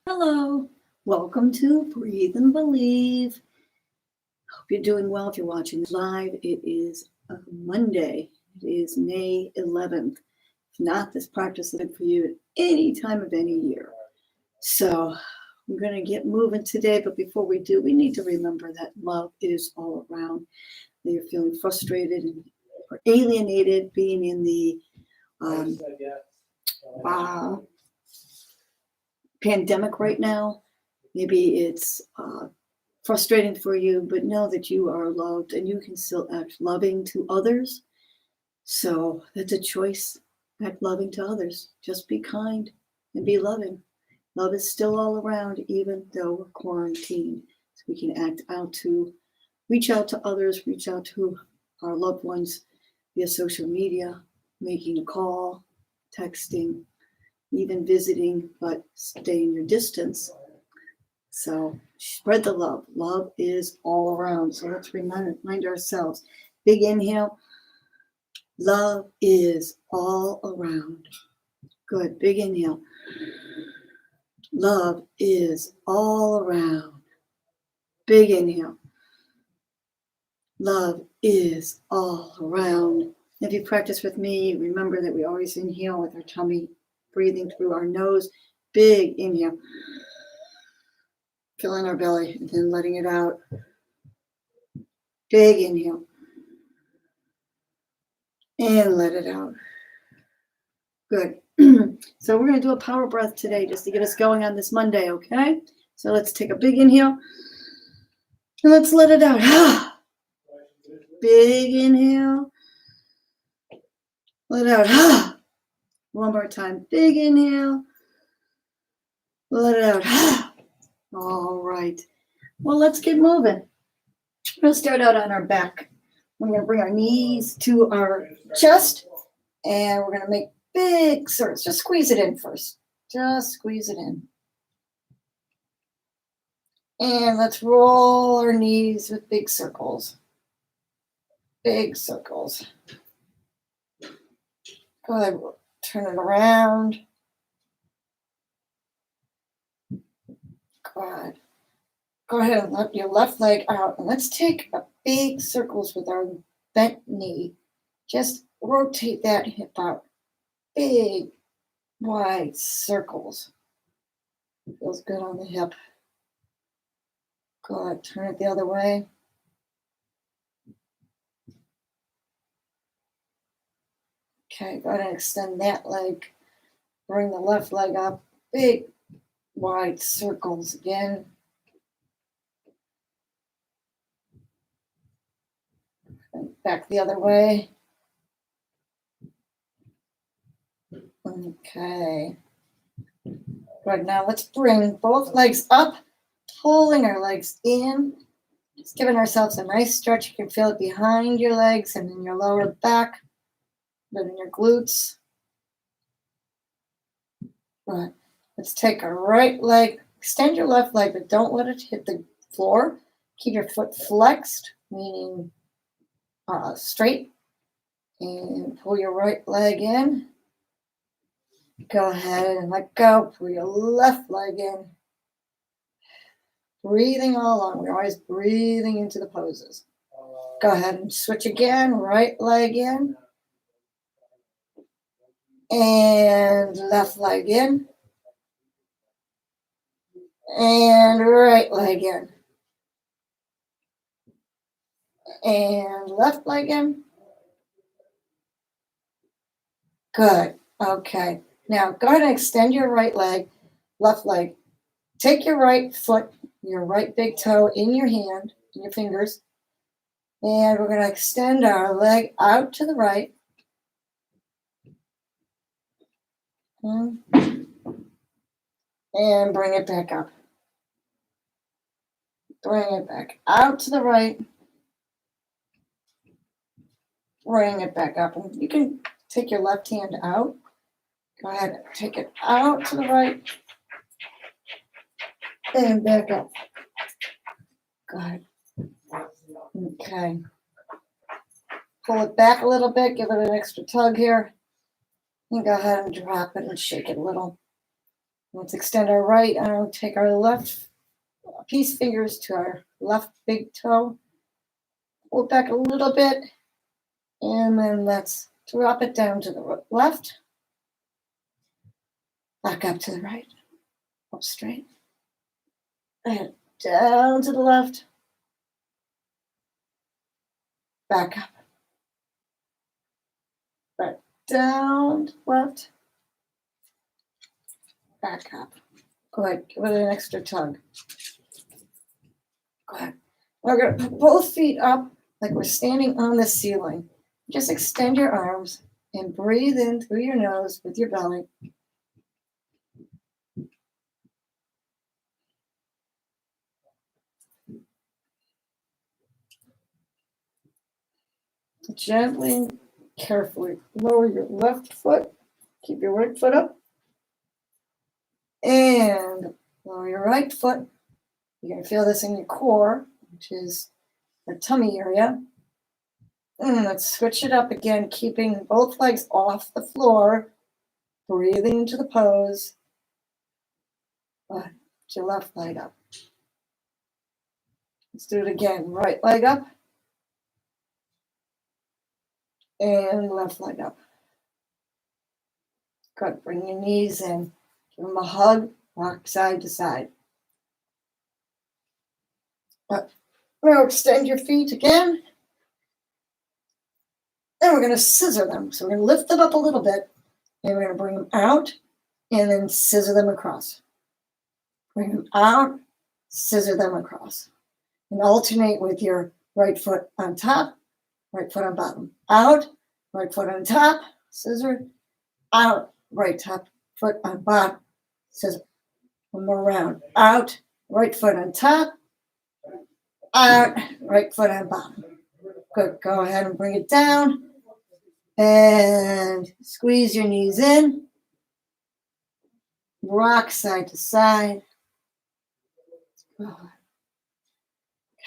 Hello, welcome to Breathe and Believe. Hope you're doing well. If you're watching live, it is Monday. It is May 11th. If not, this practice is for you at any time of any year. So we're going to get moving today, but before we do, we need to remember that love is all around. That you're feeling frustrated or alienated, being in the pandemic right now. Maybe it's frustrating for you, but know that you are loved and you can still act loving to others. So that's a choice. Act loving to others. Just be kind and be loving. Love is still all around, even though we're quarantined. So we can reach out to others, reach out to our loved ones via social media, making a call, texting, even visiting, but stay in your distance. So spread the love. Love is all around. So let's remind ourselves. Big inhale. Love is all around. Good. Big inhale. Love is all around. Big inhale. Love is all around. If you practice with me, remember that we always inhale with our tummy, breathing through our nose. Big inhale. Filling our belly and then letting it out. Big inhale. And let it out. Good. So we're going to do a power breath today just to get us going on this Monday, okay? So let's take a big inhale. And let's let it out. Big inhale. Let it out. One more time. Big inhale. Let it out. All right. Well, let's get moving. We're going to start out on our back. We're going to bring our knees to our chest, and we're going to make big circles. Just squeeze it in first. Just squeeze it in. And let's roll our knees with big circles. Big circles. Go ahead, turn it around. Good. Go ahead and let your left leg out. And let's take a big circles with our bent knee. Just rotate that hip out. Big, wide circles. Feels good on the hip. Good. Turn it the other way. Okay, go ahead and extend that leg. Bring the left leg up. Big, wide circles again. Back the other way. Okay. Good. Now let's bring both legs up, pulling our legs in. Just giving ourselves a nice stretch. You can feel it behind your legs and in your lower back, but in your glutes. Good. Let's take our right leg, extend your left leg, but don't let it hit the floor. Keep your foot flexed, meaning straight, and pull your right leg in. Go ahead and let go. Pull your left leg in. Breathing all along. We're always breathing into the poses. Go ahead and switch again. Right leg in. And left leg in. And right leg in. And left leg in. Good. Okay. Now go ahead and extend your right leg, left leg. Take your right foot, your right big toe in your hand, in your fingers. And we're going to extend our leg out to the right. And bring it back up. Bring it back out to the right. Bring it back up. And you can take your left hand out. Go ahead and take it out to the right. And back up. Good. Okay. Pull it back a little bit. Give it an extra tug here. And go ahead and drop it and shake it a little. Let's extend our right arm, take our left peace fingers to our left big toe, pull it back a little bit, and then let's drop it down to the left, back up to the right, up straight, and down to the left, back up, back down, left, back up. Go ahead, give it an extra tug. Go ahead. We're going to put both feet up like we're standing on the ceiling. Just extend your arms and breathe in through your nose with your belly. Gently, carefully lower your left foot. Keep your right foot up. And lower your right foot. You're going to feel this in your core, which is the tummy area. And let's switch it up again, keeping both legs off the floor. Breathing into the pose. Put your left leg up. Let's do it again. Right leg up. And left leg up. Good. Bring your knees in. Give them a hug. Rock side to side. Now extend your feet again. And we're going to scissor them. So we're going to lift them up a little bit. And we're going to bring them out. And then scissor them across. Bring them out. Scissor them across. And alternate with your right foot on top. Right foot on bottom. Out. Right foot on top. Scissor. Out. Right top foot on bottom. Scissor. One more round. Out. Right foot on top. Out. Right foot on bottom. Good. Go ahead and bring it down. And squeeze your knees in. Rock side to side.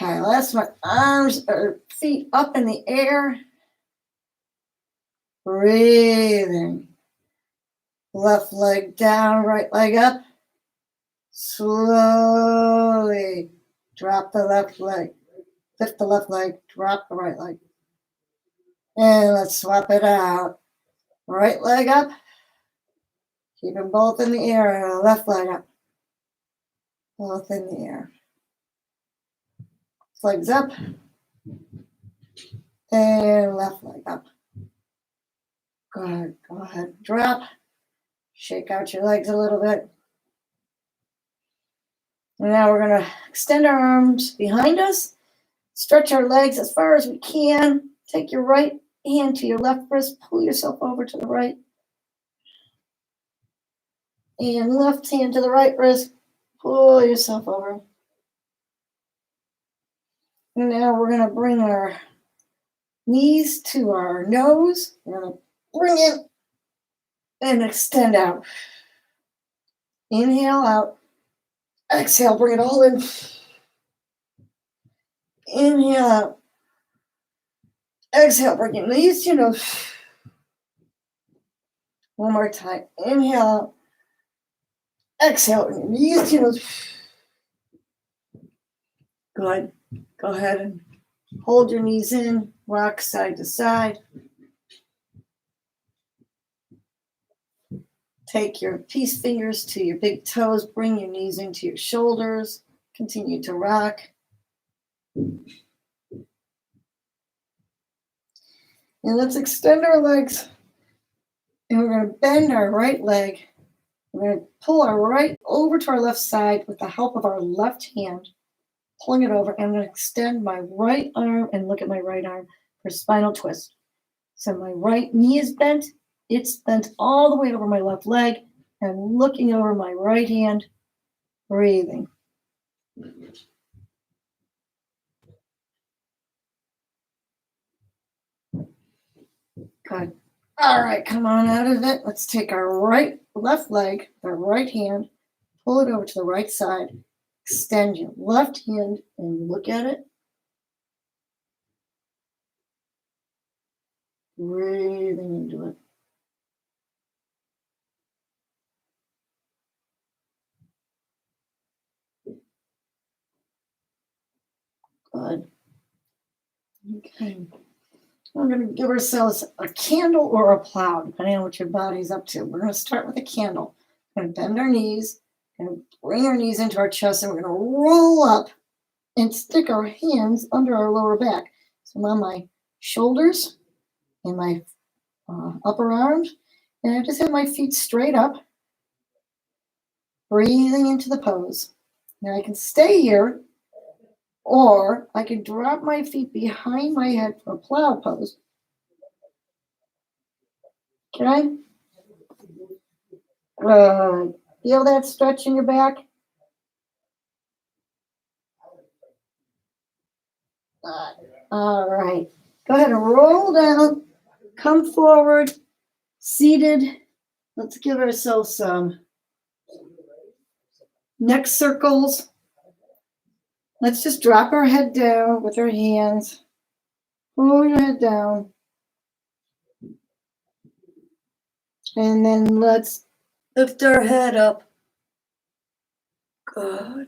Okay, let's my arms or feet up in the air. Breathing. Left leg down, right leg up. Slowly drop the left leg. Lift the left leg, drop the right leg. And let's swap it out. Right leg up. Keep them both in the air. Left leg up. Both in the air. Legs up. And left leg up. Good. Go ahead. Drop. Shake out your legs a little bit. And now we're going to extend our arms behind us. Stretch our legs as far as we can. Take your right hand to your left wrist. Pull yourself over to the right. And left hand to the right wrist. Pull yourself over. And now we're going to bring our knees to our nose. We're going to bring it and extend out. Inhale out. Exhale, bring it all in. Inhale out. Exhale, bring your knees to your nose. One more time. Inhale out. Exhale, bring your knees to your nose. Good. Go ahead and hold your knees in. Rock side to side. Take your peace fingers to your big toes. Bring your knees into your shoulders. Continue to rock. And let's extend our legs. And we're going to bend our right leg. We're going to pull our right over to our left side with the help of our left hand. Pulling it over. And I'm going to extend my right arm and look at my right arm for spinal twist. So my right knee is bent. It's bent all the way over my left leg. And looking over my right hand. Breathing. Good. All right, come on out of it. Let's take our left leg, our right hand, pull it over to the right side, extend your left hand and look at it. Breathing into it. Good. Okay. We're going to give ourselves a candle or a plow, depending on what your body's up to. We're going to start with a candle. We're going to bend our knees, and bring our knees into our chest, and we're going to roll up and stick our hands under our lower back. So I'm on my shoulders and my upper arms, and I just have my feet straight up, breathing into the pose. Now I can stay here, or I can drop my feet behind my head for a plow pose. Okay? Good. Feel that stretch in your back? Good. All right. Go ahead and roll down. Come forward. Seated. Let's give ourselves some neck circles. Let's just drop our head down with our hands. Pull your head down. And then let's lift our head up. Good.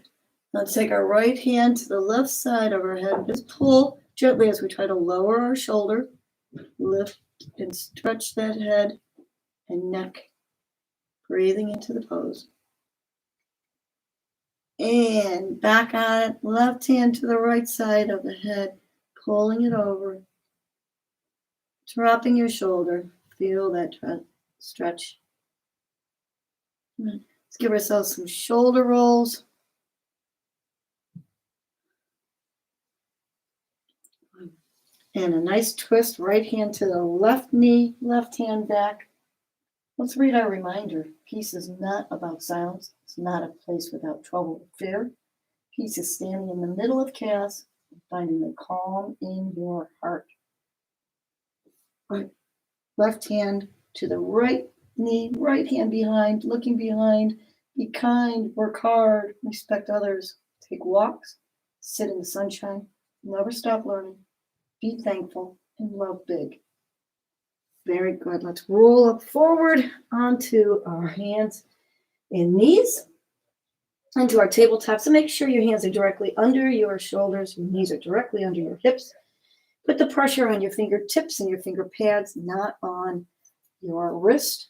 Let's take our right hand to the left side of our head. Just pull gently as we try to lower our shoulder. Lift and stretch that head and neck. Breathing into the pose. And back on it. Left hand to the right side of the head. Pulling it over. Dropping your shoulder. Feel that stretch. Let's give ourselves some shoulder rolls. And a nice twist, right hand to the left knee, left hand back. Let's read our reminder. Peace is not about silence. It's not a place without trouble or fear. Peace is standing in the middle of chaos and finding the calm in your heart. Right. Left hand to the right knee, right hand behind, looking behind. Be kind, work hard, respect others. Take walks, sit in the sunshine, never stop learning. Be thankful and love big. Very good. Let's roll up forward onto our hands and knees into our tabletop. So make sure your hands are directly under your shoulders. Your knees are directly under your hips. Put the pressure on your fingertips and your finger pads, not on your wrist.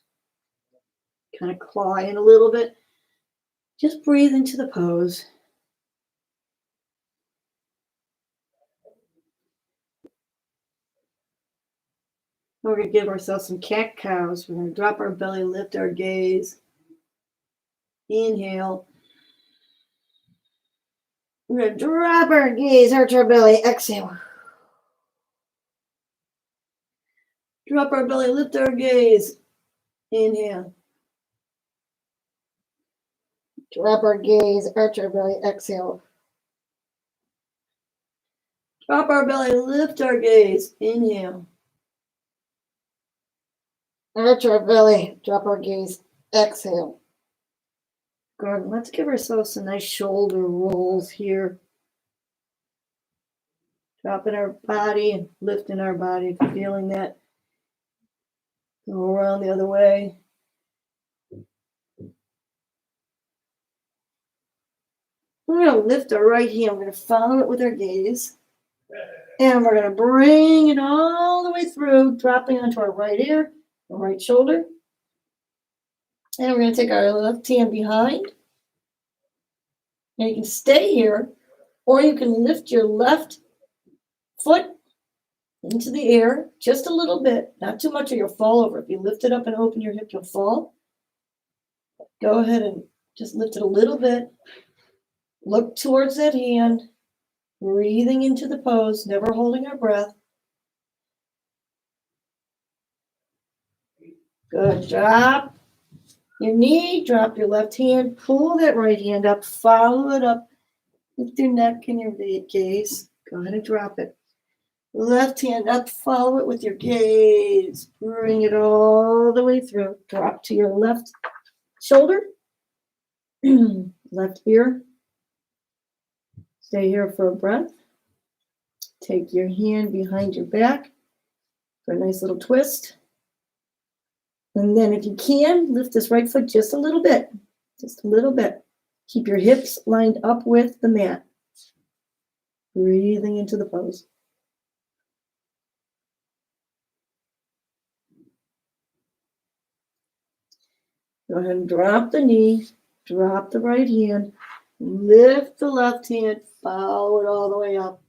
Kind of claw in a little bit. Just breathe into the pose. We're going to give ourselves some cat cows. We're going to drop our belly, lift our gaze. Inhale. We're going to drop our gaze, arch our belly, exhale. Drop our belly, lift our gaze. Inhale. Drop our gaze, arch our belly, exhale. Drop our belly, lift our gaze. Inhale. Arch our belly, drop our gaze, exhale. Good. Let's give ourselves some nice shoulder rolls here. Dropping our body and lifting our body, feeling that. Go around the other way. We're going to lift our right hand. We're going to follow it with our gaze. And we're going to bring it all the way through, dropping onto our right ear, our right shoulder. And we're going to take our left hand behind. And you can stay here, or you can lift your left foot into the air just a little bit, not too much or you'll fall over. If you lift it up and open your hip, you'll fall. Go ahead and just lift it a little bit. Look towards that hand, breathing into the pose, never holding our breath. Good. Drop your knee, drop your left hand, pull that right hand up, follow it up with your neck and your gaze. Go ahead and drop it. Left hand up, follow it with your gaze. Bring it all the way through. Drop to your left shoulder, left ear. Stay here for a breath. Take your hand behind your back for a nice little twist. And then if you can, lift this right foot just a little bit. Just a little bit. Keep your hips lined up with the mat. Breathing into the pose. Go ahead and drop the knee, drop the right hand, lift the left hand, follow it all the way up.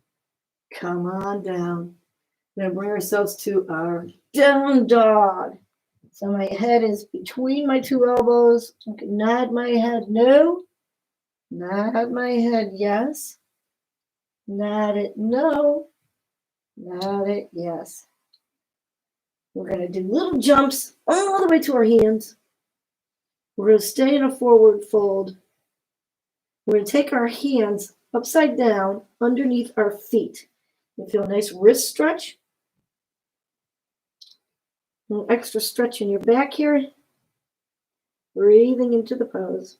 Come on down. We're going to bring ourselves to our down dog. So my head is between my two elbows. I can nod my head no. Nod my head yes. Nod it no. Nod it yes. We're going to do little jumps all the way to our hands. We're going to stay in a forward fold. We're going to take our hands upside down underneath our feet. You feel a nice wrist stretch. A little extra stretch in your back here. Breathing into the pose.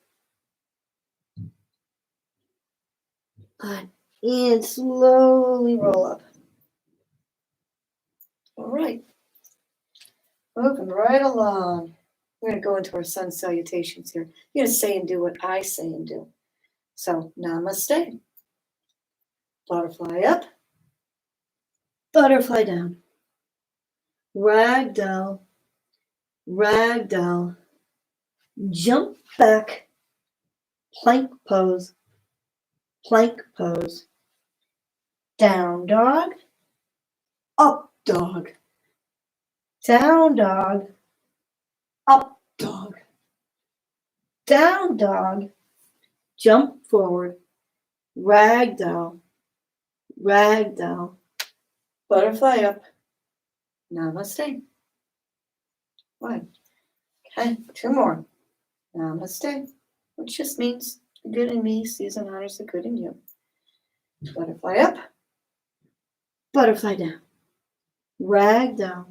Good. And slowly roll up. All right. Moving right along. We're going to go into our sun salutations here. You're going to say and do what I say and do. So, namaste. Butterfly up. Butterfly down. Ragdoll. Ragdoll. Jump back. Plank pose. Plank pose. Down dog. Up dog. Down dog. Up dog. Down dog. Jump forward. Ragdoll. Ragdoll. Butterfly up. Namaste. One. Okay, two more. Namaste. Which just means the good in me sees and honors the good in you. Butterfly up. Butterfly down. Ragdoll.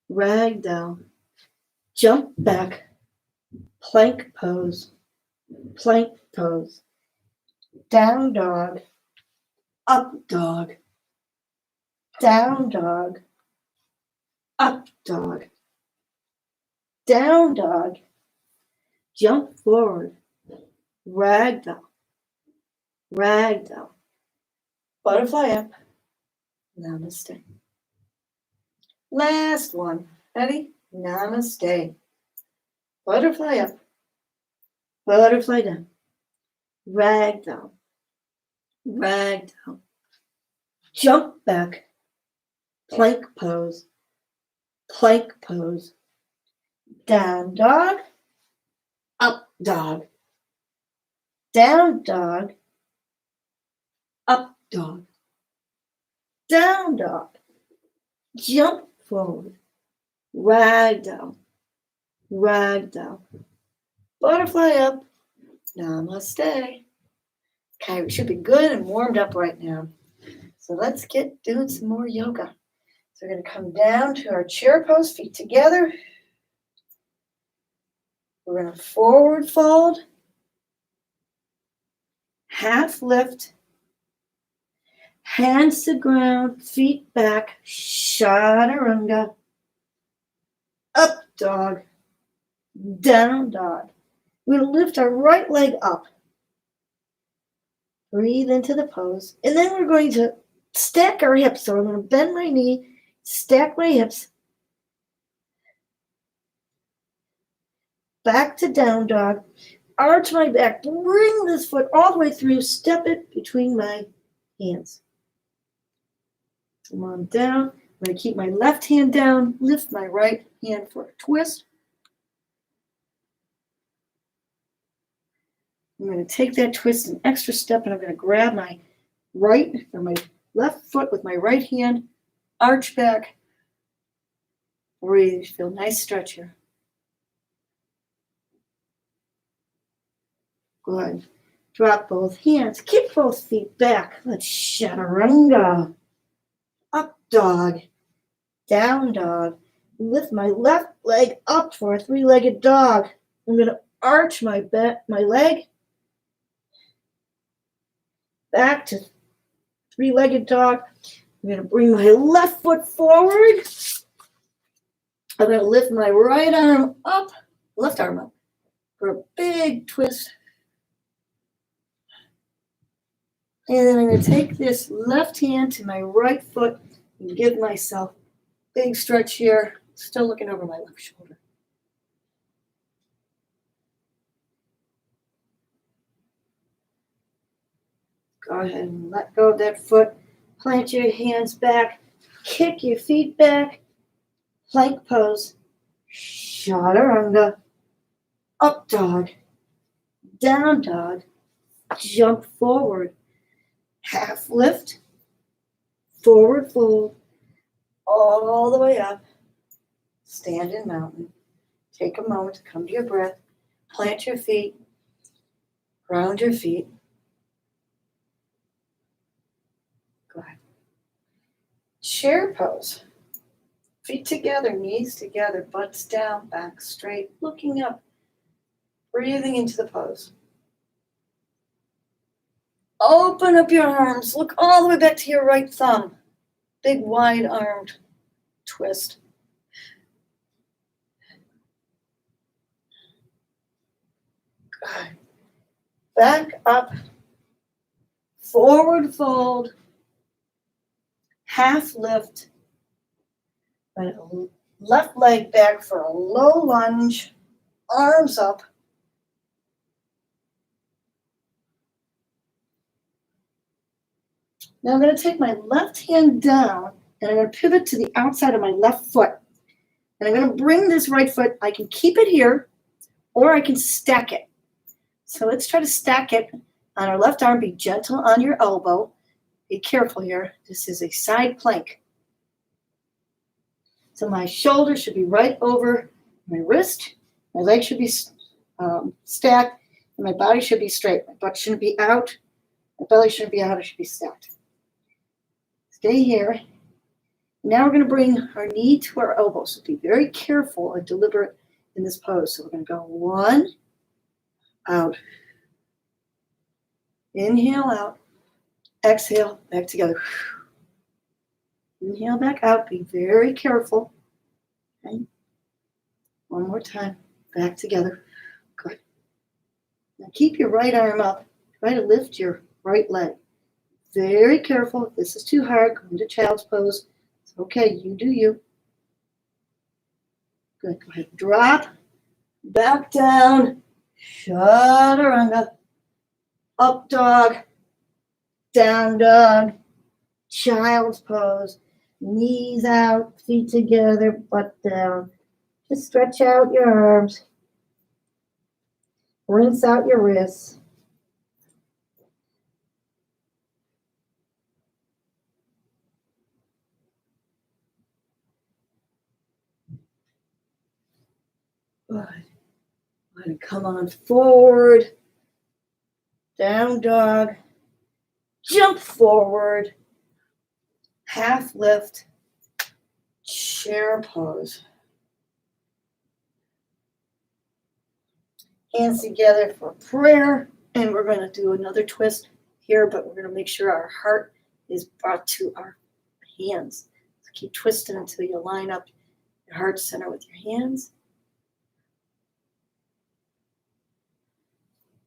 Ragdoll. Jump back. Plank pose. Plank pose. Down dog. Up dog. Down dog. Up dog. Down dog. Jump forward. Ragdoll. Ragdoll. Butterfly up. Namaste. Last one. Ready? Namaste. Butterfly up. Butterfly down. Ragdoll. Ragdoll. Jump back. Plank pose. Plank pose. Down dog. Up dog. Down dog. Up dog. Down dog. Jump forward. Ragdoll. Ragdoll. Butterfly up. Namaste. Okay, we should be good and warmed up right now. So let's get doing some more yoga. So we're going to come down to our chair pose, feet together. We're going to forward fold. Half lift. Hands to ground, feet back. Chaturanga. Up dog. Down dog. We're going to lift our right leg up. Breathe into the pose. And then we're going to stack our hips. So I'm going to bend my knee, stack my hips. Back to down dog. Arch my back. Bring this foot all the way through. Step it between my hands. Come on down. I'm going to keep my left hand down. Lift my right hand for a twist. I'm going to take that twist an extra step, and I'm going to grab my right or my left foot with my right hand, arch back, breathe, feel nice stretch here. Good. Drop both hands, kick both feet back. Let's chaturanga. Up dog, down dog. Lift my left leg up for a three-legged dog. I'm going to arch my leg back to three-legged dog. I'm going to bring my left foot forward. I'm going to lift my right arm up, left arm up, for a big twist. And then I'm going to take this left hand to my right foot and give myself a big stretch here. Still looking over my left shoulder. Go ahead and let go of that foot. Plant your hands back. Kick your feet back. Plank pose. Chaturanga. Up dog. Down dog. Jump forward. Half lift. Forward fold. All the way up. Stand in mountain. Take a moment to come to your breath. Plant your feet. Ground your feet. Go ahead. Chair pose. Feet together, knees together, butts down, back straight, looking up, breathing into the pose. Open up your arms. Look all the way back to your right thumb. Big wide armed twist. Good. Back up. Forward fold. Half lift. Left leg back for a low lunge. Arms up. Now I'm going to take my left hand down and I'm going to pivot to the outside of my left foot. And I'm going to bring this right foot. I can keep it here or I can stack it. So let's try to stack it on our left arm. Be gentle on your elbow. Be careful here. This is a side plank. So my shoulder should be right over my wrist. My leg should be stacked. And my body should be straight. My butt shouldn't be out. My belly shouldn't be out. It should be stacked. Stay here. Now we're going to bring our knee to our elbow. So be very careful and deliberate in this pose. So we're going to go 1, out. Inhale out. Exhale, back together. Inhale back out. Be very careful. Okay. One more time. Back together. Good. Now keep your right arm up. Try to lift your right leg. Very careful. If this is too hard, go into child's pose. It's okay. You do you. Good. Go ahead. Drop. Back down. Chaturanga. Up dog. Down dog. Child's pose. Knees out. Feet together. Butt down. Just stretch out your arms. Rinse out your wrists. Good. Go ahead and come on forward. Down dog. Jump forward. Half lift. Chair pose. Hands together for prayer. And we're going to do another twist here, but we're going to make sure our heart is brought to our hands. So keep twisting until you line up your heart center with your hands.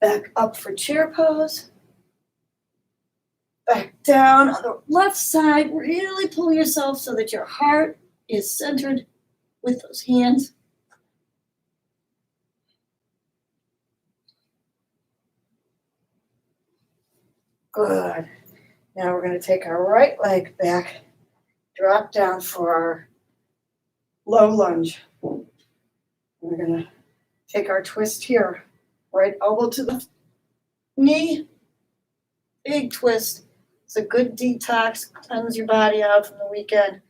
Back up for chair pose. Back down on the left side. Really pull yourself so that your heart is centered with those hands. Good. Now we're going to take our right leg back, drop down for our low lunge. We're going to take our twist here. Right elbow to the knee. Big twist. It's a good detox. Cleanse your body out from the weekend.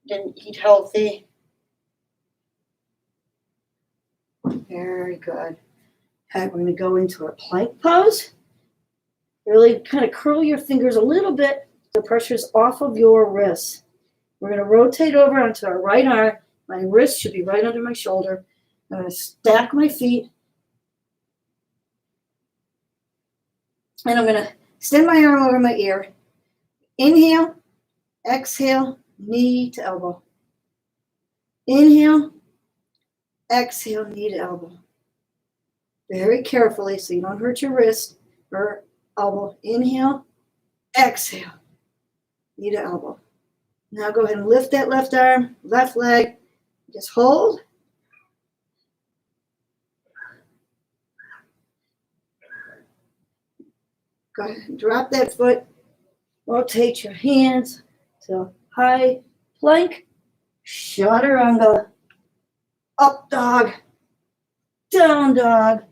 Didn't eat healthy. Very good. Okay, we're going to go into our plank pose. Really kind of curl your fingers a little bit. The pressure's off of your wrists. We're going to rotate over onto our right arm. My wrist should be right under my shoulder. I'm going to stack my feet. And I'm going to extend my arm over my ear. Inhale, exhale, knee to elbow. Inhale, exhale, knee to elbow. Very carefully so you don't hurt your wrist or elbow. Inhale, Exhale. Knee to elbow. Now go ahead and lift that left arm, left leg. Just hold. Go ahead and drop that foot. Rotate your hands to high plank, chaturanga, up dog, down dog,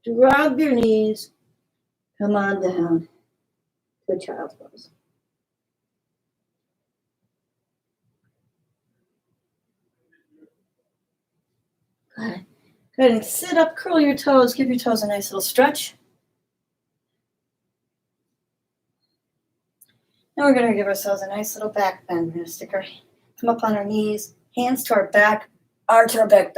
drop your knees, come on down to child's pose. Go ahead and sit up, curl your toes, give your toes a nice little stretch. Now we're going to give ourselves a nice little back bend. We're going to come up on our knees, hands to our back, arch our back,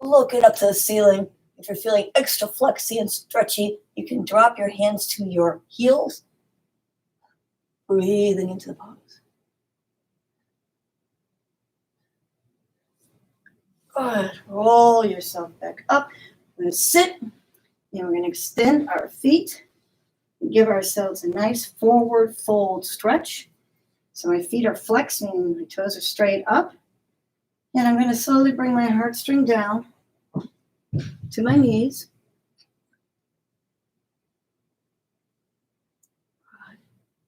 look it up to the ceiling. If you're feeling extra flexy and stretchy, you can drop your hands to your heels, breathing into the pose. Good. Roll yourself back up. We're going to sit, and we're going to extend our feet. Give ourselves a nice forward fold stretch. So my feet are flexed, meaning my toes are straight up. And I'm going to slowly bring my heartstring down to my knees.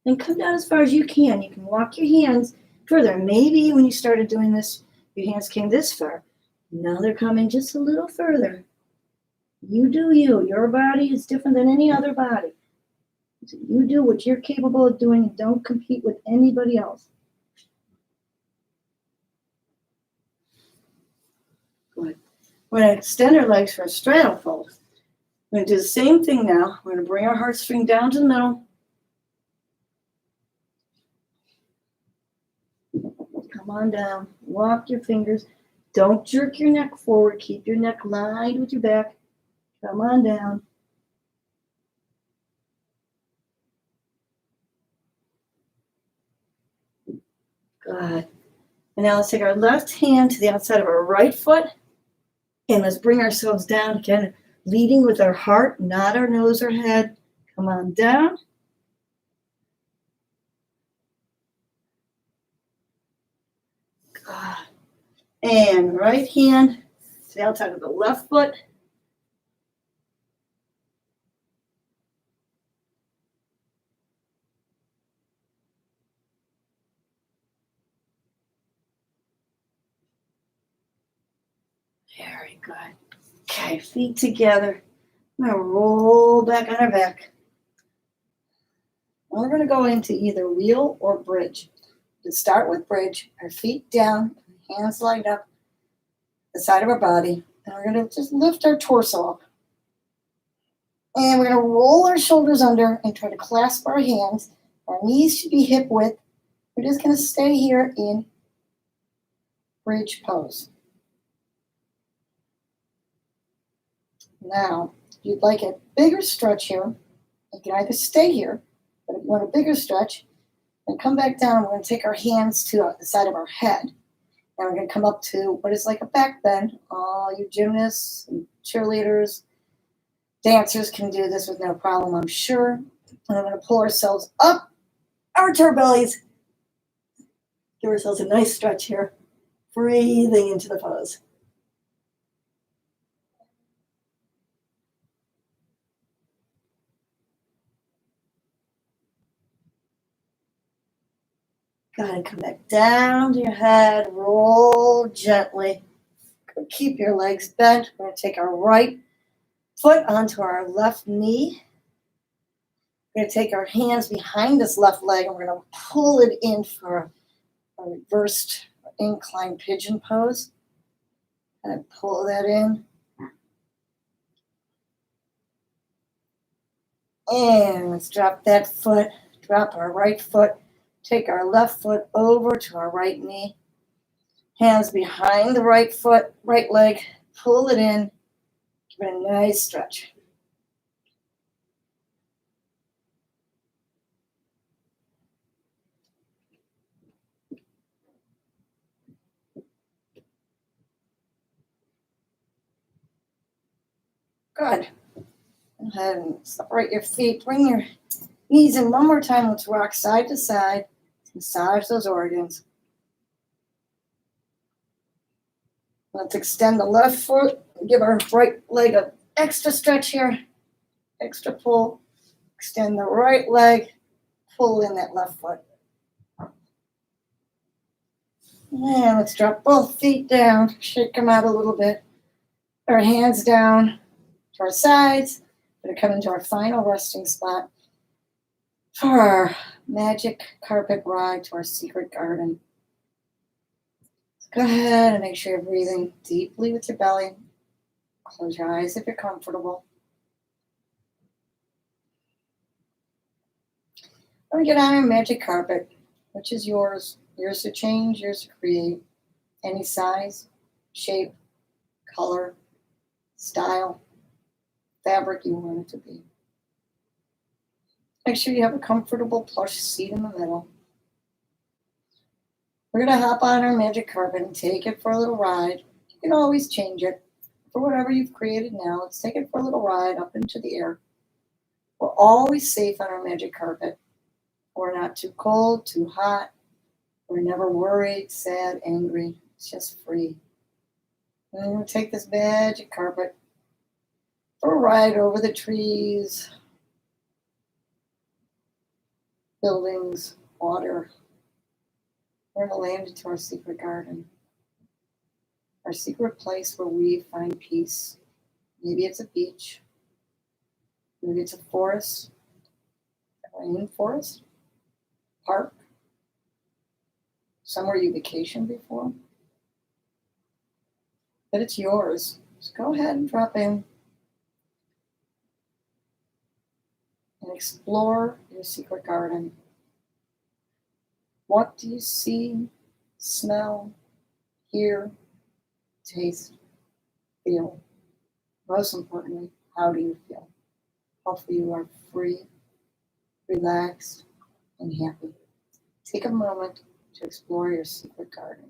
And come down as far as you can. You can walk your hands further. Maybe when you started doing this, your hands came this far. Now they're coming just a little further. You do you. Your body is different than any other body. So you do what you're capable of doing and don't compete with anybody else. Good. We're going to extend our legs for a straddle fold. We're going to do the same thing now. We're going to bring our heartstring down to the middle. Come on down. Walk your fingers. Don't jerk your neck forward. Keep your neck lined with your back. Come on down. Good. And now let's take our left hand to the outside of our right foot. And let's bring ourselves down again, leading with our heart, not our nose or head. Come on down. Good. And right hand to the outside of the left foot. Very good. Okay, feet together. I'm going to roll back on our back. And we're going to go into either wheel or bridge. To start with bridge, our feet down, hands lined up, the side of our body. And we're going to just lift our torso up. And we're going to roll our shoulders under and try to clasp our hands. Our knees should be hip width. We're just going to stay here in bridge pose. Now, if you'd like a bigger stretch here, you can either stay here, but if you want a bigger stretch, then come back down. We're going to take our hands to the side of our head. And we're going to come up to what is like a back bend. All you gymnasts and cheerleaders, dancers can do this with no problem, I'm sure. And we're going to pull ourselves up, arch our bellies, give ourselves a nice stretch here, breathing into the pose. Go ahead and come back down to your head, roll gently. Keep your legs bent. We're going to take our right foot onto our left knee. We're going to take our hands behind this left leg and we're going to pull it in for a reversed incline pigeon pose. And pull that in. And let's drop that foot, drop our right foot, take our left foot over to our right knee. Hands behind the right foot, right leg, pull it in, give it a nice stretch. Good. Go ahead and separate your feet. Bring your Knees in one more time. Let's rock side to side. Massage those organs. Let's extend the left foot. Give our right leg an extra stretch here. Extra pull. Extend the right leg. Pull in that left foot. And let's drop both feet down. Shake them out a little bit. Our hands down to our sides. We're going to come into our final resting spot for our magic carpet ride to our secret garden. Go ahead and make sure you're breathing deeply with your belly. Close your eyes if you're comfortable. We're going to get on our magic carpet, which is yours. Yours to change, yours to create. Any size, shape, color, style, fabric you want it to be. Make sure you have a comfortable plush seat in the middle. We're going to hop on our magic carpet and take it for a little ride. You can always change it for whatever you've created now. Let's take it for a little ride up into the air. We're always safe on our magic carpet. We're not too cold, too hot. We're never worried, sad, angry. It's just free. And we'll take this magic carpet for a ride over the trees, buildings, water. We're going to land into our secret garden. Our secret place where we find peace. Maybe it's a beach. Maybe it's a forest. A rainforest. Park. Somewhere you vacationed before. But it's yours. So go ahead and drop in and explore your secret garden. What do you see, smell, hear, taste, feel? Most importantly, how do you feel? Hopefully you are free, relaxed, and happy. Take a moment to explore your secret garden.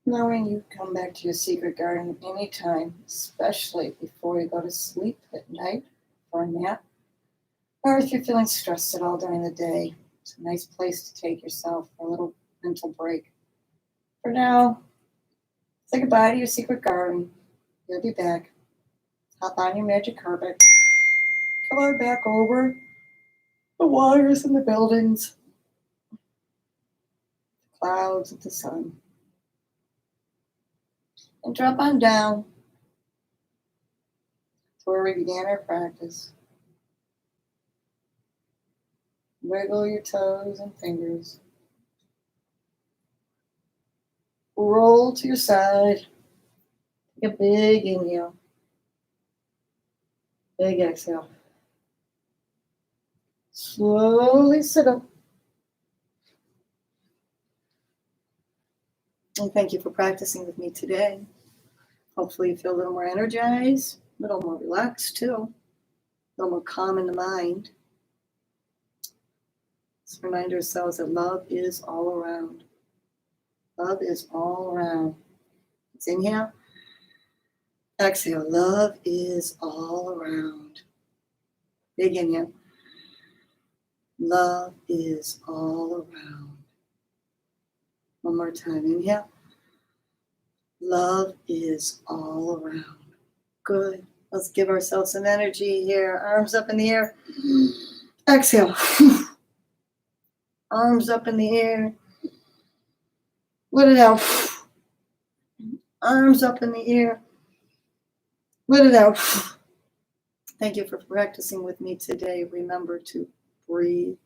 Knowing you come back to your secret garden anytime, especially before you go to sleep at night for a nap, or if you're feeling stressed at all during the day, it's a nice place to take yourself for a little mental break. For now, say goodbye to your secret garden. You'll be back. Hop on your magic carpet. Come on back over the waters and the buildings, the clouds and the sun. And drop on down to where we began our practice. Wiggle your toes and fingers. Roll to your side. Take a big inhale. Big exhale. Slowly sit up. And thank you for practicing with me today. Hopefully you feel a little more energized, a little more relaxed too, a little more calm in the mind. Let's remind ourselves that love is all around. Love is all around. Let's inhale. Exhale. Love is all around. Big inhale. Love is all around. One more time. Inhale. Love is all around. Good. Let's give ourselves some energy here. Arms up in the air. Exhale. Arms up in the air. Let it out. Arms up in the air. Let it out. Thank you for practicing with me today. Remember to breathe.